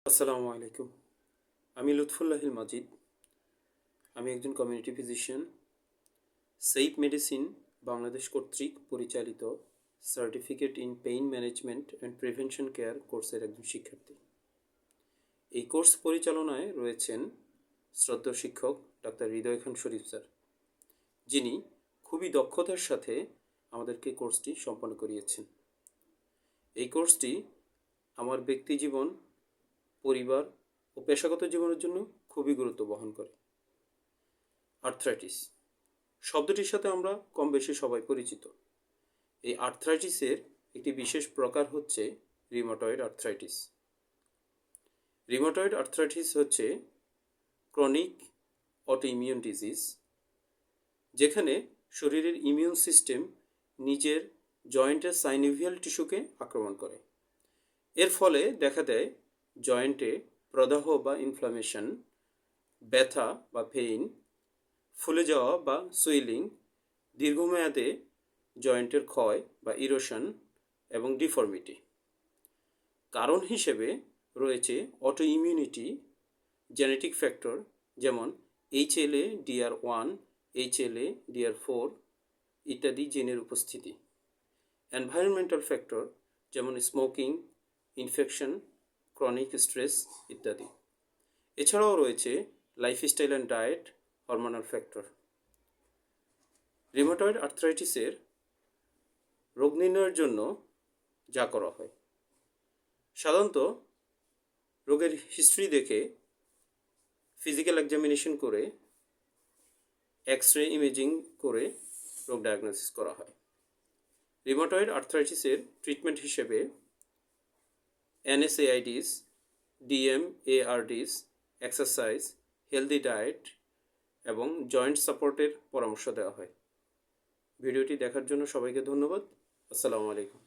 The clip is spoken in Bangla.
আসসালামু আলাইকুম। আমি লুৎফুল্লাহিল মাজিদ। আমি একজন community physician. Safe medicine Bangladesh কর্তৃক পরিচালিত certificate in pain management and prevention care কোর্সের একজন শিক্ষার্থী। এই কোর্স পরিচালনায় রয়েছেন শ্রদ্ধেয় শিক্ষক ডাক্তার হৃদয় খান শরীফ স্যার, যিনি খুবই দক্ষতার সাথে আমাদেরকে কোর্সটি সম্পন্ন করিয়েছেন। এই কোর্সটি আমার ব্যক্তিজীবন, পরিবার ও পেশাগত জীবনের জন্য খুবই গুরুত্ব বহন করে। আর্থ্রাইটিস শব্দটির সাথে আমরা কম বেশি সবাই পরিচিত। এই আর্থ্রাইটিসের একটি বিশেষ প্রকার হচ্ছে রিউমাটয়েড আর্থ্রাইটিস। রিউমাটয়েড আর্থ্রাইটিস হচ্ছে ক্রনিক অটোইমিউন ডিজিজ, যেখানে শরীরের ইমিউন সিস্টেম নিজের জয়েন্টের সাইনোভিয়াল টিস্যুকে আক্রমণ করে। এর ফলে দেখা দেয় জয়েন্টে প্রদাহ বা ইনফ্লামেশন, ব্যথা বা পেইন, ফুলে যাওয়া বা সুইলিং, দীর্ঘমেয়াদে জয়েন্টের ক্ষয় বা ইরোশন এবং ডিফর্মিটি। কারণ হিসেবে রয়েছে অটো ইমিউনিটি, জেনেটিক ফ্যাক্টর যেমন HLA-DR1, HLA-DR4 ইত্যাদি জিনের উপস্থিতি, এনভায়রনমেন্টাল ফ্যাক্টর যেমন স্মোকিং, ইনফেকশন, ক্রনিক স্ট্রেস ইত্যাদি। এছাড়াও রয়েছে lifestyle and diet, hormonal factor. Rheumatoid আর্থ্রাইটিসের রোগ নির্ণয়ের জন্য যা করা হয়, সাধারণত রোগের হিস্ট্রি দেখে ফিজিক্যাল এক্সামিনেশন করে এক্স-রে ইমেজিং করে রোগ ডায়াগনোসিস করা হয়। রিউমাটয়েড আর্থ্রাইটিসের ট্রিটমেন্ট হিসেবে NSAIDs, DMARDs, exercise, healthy diet এবং জয়েন্ট সাপোর্টের পরামর্শ দেওয়া হয়। ভিডিওটি দেখার জন্য সবাইকে ধন্যবাদ। আসসালামু আলাইকুম।